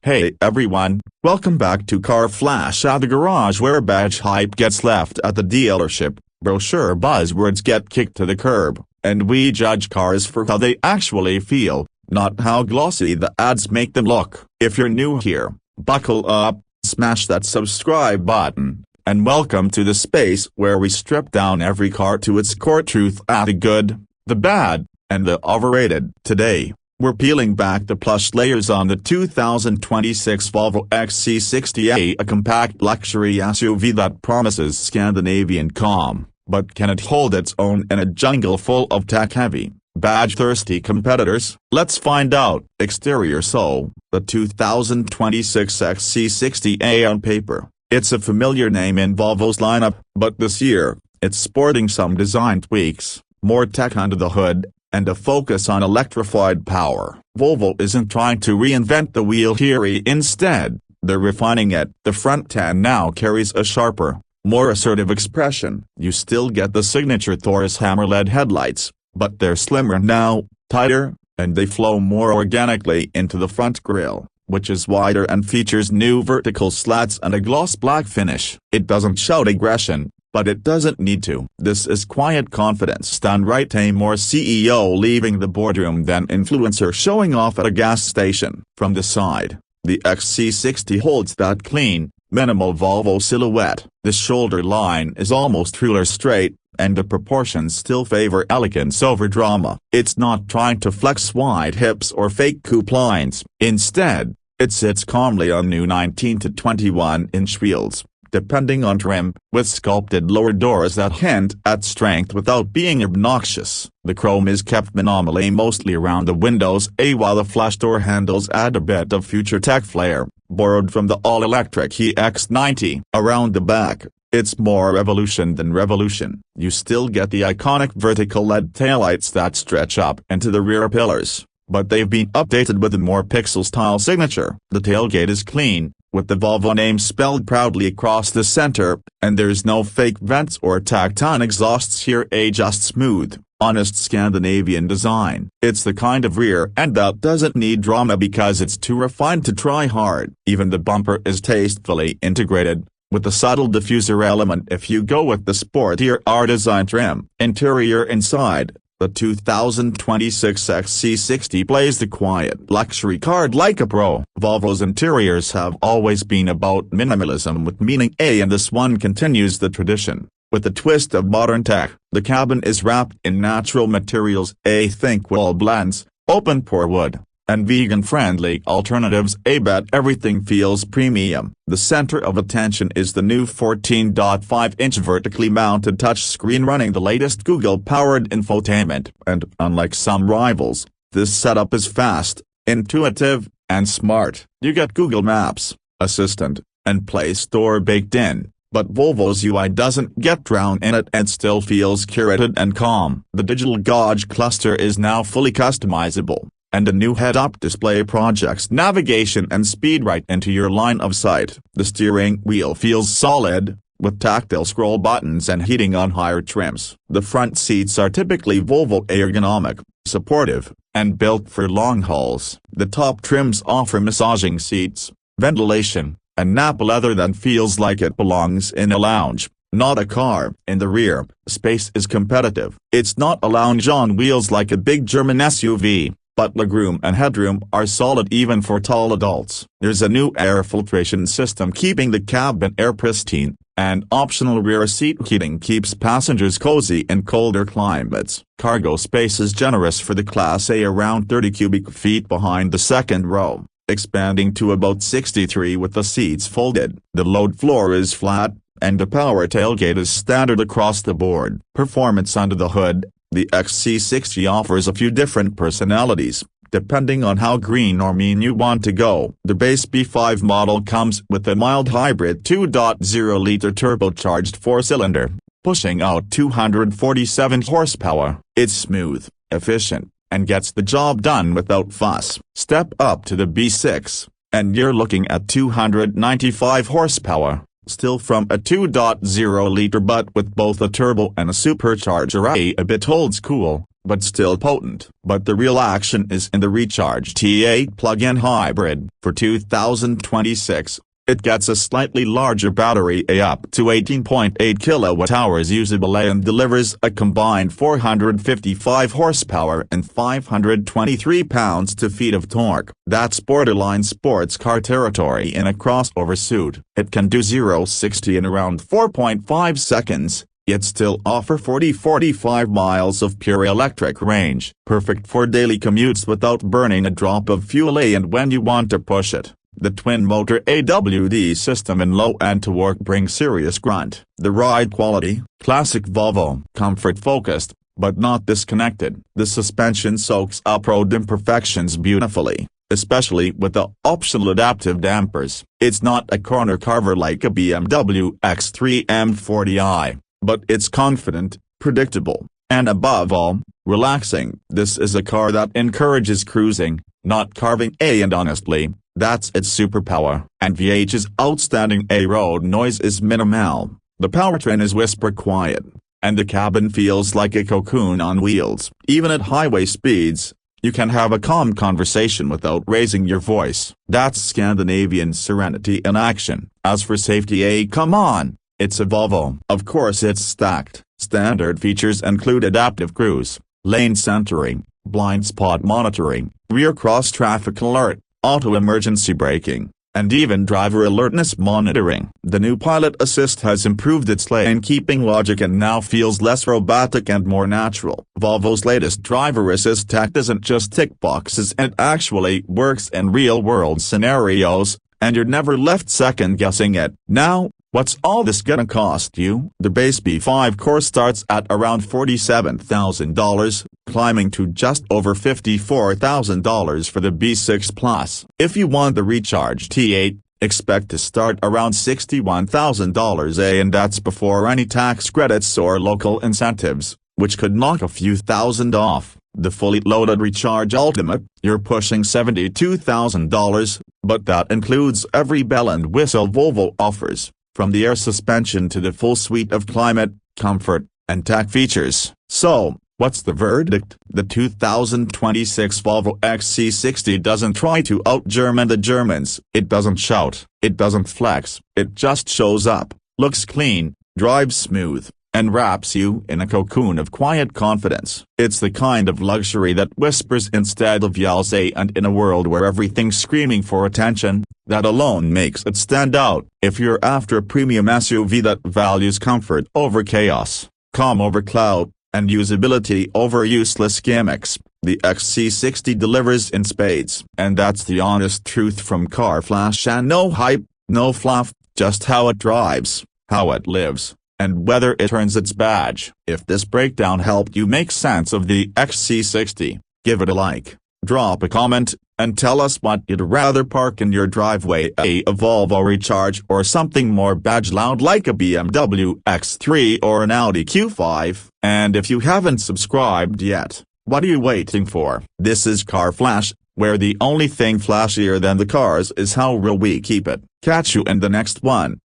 Hey everyone, welcome back to Car Flash at the garage, where badge hype gets left at the dealership, brochure buzzwords get kicked to the curb, and we judge cars for how they actually feel, not how glossy the ads make them look. If you're new here, buckle up, smash that subscribe button, and welcome to the space where we strip down every car to its core truth at the good, the bad, and the overrated. Today, we're peeling back the plush layers on the 2026 Volvo XC60, a compact luxury SUV that promises Scandinavian calm, but can it hold its own in a jungle full of tech-heavy, badge-thirsty competitors? Let's find out. Exterior. So, the 2026 XC60 on paper, it's a familiar name in Volvo's lineup, but this year, it's sporting some design tweaks, more tech under the hood, and a focus on electrified power. Volvo isn't trying to reinvent the wheel here. Instead, they're refining it. The front end now carries a sharper, more assertive expression. You still get the signature Taurus hammer-led headlights, but they're slimmer now, tighter, and they flow more organically into the front grille, which is wider and features new vertical slats and a gloss black finish. It doesn't shout aggression, but it doesn't need to. This is quiet confidence done right. A more CEO leaving the boardroom than influencer showing off at a gas station. From the side, the XC60 holds that clean, minimal Volvo silhouette. The shoulder line is almost ruler straight, and the proportions still favor elegance over drama. It's not trying to flex wide hips or fake coupe lines. Instead, it sits calmly on new 19 to 21-inch wheels, depending on trim, with sculpted lower doors that hint at strength without being obnoxious. The chrome is kept minimally, mostly around the windows, while the flash door handles add a bit of future tech flair, borrowed from the all-electric EX90. Around the back, it's more evolution than revolution. You still get the iconic vertical LED taillights that stretch up into the rear pillars, but they've been updated with a more pixel-style signature. The tailgate is clean, with the Volvo name spelled proudly across the center, and there's no fake vents or tacked-on exhausts here. Just smooth, honest Scandinavian design. It's the kind of rear end that doesn't need drama because it's too refined to try hard. Even the bumper is tastefully integrated, with a subtle diffuser element if you go with the sportier R-design trim. Interior. Inside, the 2026 XC60 plays the quiet luxury card like a pro. Volvo's interiors have always been about minimalism with meaning, and this one continues the tradition, with a twist of modern tech. The cabin is wrapped in natural materials, think wall blends, open-pore wood, and vegan-friendly alternatives. Bet everything feels premium. The center of attention is the new 14.5-inch vertically mounted touchscreen running the latest Google-powered infotainment, and unlike some rivals, this setup is fast, intuitive, and smart. You get Google Maps, Assistant, and Play Store baked in, but Volvo's UI doesn't get drowned in it and still feels curated and calm. The digital gauge cluster is now fully customizable, and a new head-up display projects navigation and speed right into your line of sight. The steering wheel feels solid, with tactile scroll buttons and heating on higher trims. The front seats are typically Volvo ergonomic, supportive, and built for long hauls. The top trims offer massaging seats, ventilation, and nap leather that feels like it belongs in a lounge, not a car. In the rear, space is competitive. It's not a lounge on wheels like a big German SUV, but legroom and headroom are solid even for tall adults. There's a new air filtration system keeping the cabin air pristine, and optional rear seat heating keeps passengers cozy in colder climates. Cargo space is generous for the Class A, around 30 cubic feet behind the second row, expanding to about 63 with the seats folded. The load floor is flat, and the power tailgate is standard across the board. Performance under the hood. The XC60 offers a few different personalities, depending on how green or mean you want to go. The base B5 model comes with a mild hybrid 2.0-liter turbocharged four-cylinder, pushing out 247 horsepower. It's smooth, efficient, and gets the job done without fuss. Step up to the B6, and you're looking at 295 horsepower, Still from a 2.0-liter but with both a turbo and a supercharger, a bit old school, but still potent. But the real action is in the Recharge T8 plug-in hybrid. For 2026, it gets a slightly larger battery, up to 18.8 kWh usable, and delivers a combined 455 horsepower and 523 pounds-feet of torque. That's borderline sports car territory in a crossover suit. It can do 0-60 in around 4.5 seconds, yet still offer 40-45 miles of pure electric range. Perfect for daily commutes without burning a drop of fuel, and when you want to push it. The twin-motor AWD system in low and torque brings serious grunt. The ride quality, classic Volvo. Comfort-focused, but not disconnected. The suspension soaks up road imperfections beautifully, especially with the optional adaptive dampers. It's not a corner carver like a BMW X3 M40i, but it's confident, predictable, and above all, relaxing. This is a car that encourages cruising, not carving, and honestly, that's its superpower. And VH's outstanding road noise is minimal, the powertrain is whisper quiet, and the cabin feels like a cocoon on wheels. Even at highway speeds, you can have a calm conversation without raising your voice. That's Scandinavian serenity in action. As for safety, come on, it's a Volvo. Of course it's stacked. Standard features include adaptive cruise, lane centering, blind spot monitoring, rear cross traffic alert, auto emergency braking, and even driver alertness monitoring. The new Pilot Assist has improved its lane-keeping logic and now feels less robotic and more natural. Volvo's latest driver assist tech isn't just tick boxes, it actually works in real-world scenarios, and you're never left second-guessing it. Now, what's all this gonna cost you? The base B5 core starts at around $47,000, climbing to just over $54,000 for the B6 Plus. If you want the Recharge T8, expect to start around $61,000, and that's before any tax credits or local incentives, which could knock a few thousand off. The fully loaded Recharge Ultimate, you're pushing $72,000, but that includes every bell and whistle Volvo offers, from the air suspension to the full suite of climate, comfort, and tech features. So, what's the verdict? The 2026 Volvo XC60 doesn't try to out-German the Germans. It doesn't shout, it doesn't flex, it just shows up, looks clean, drives smooth, and wraps you in a cocoon of quiet confidence. It's the kind of luxury that whispers instead of yells, and in a world where everything's screaming for attention, that alone makes it stand out. If you're after a premium SUV that values comfort over chaos, calm over clout, and usability over useless gimmicks, the XC60 delivers in spades. And that's the honest truth from Car Flash, and no hype, no fluff, just how it drives, how it lives, and whether it earns its badge. If this breakdown helped you make sense of the XC60, give it a like, drop a comment, and tell us what you'd rather park in your driveway, a Volvo Recharge or something more badge loud like a BMW X3 or an Audi Q5. And if you haven't subscribed yet, what are you waiting for? This is Car Flash, where the only thing flashier than the cars is how real we keep it. Catch you in the next one.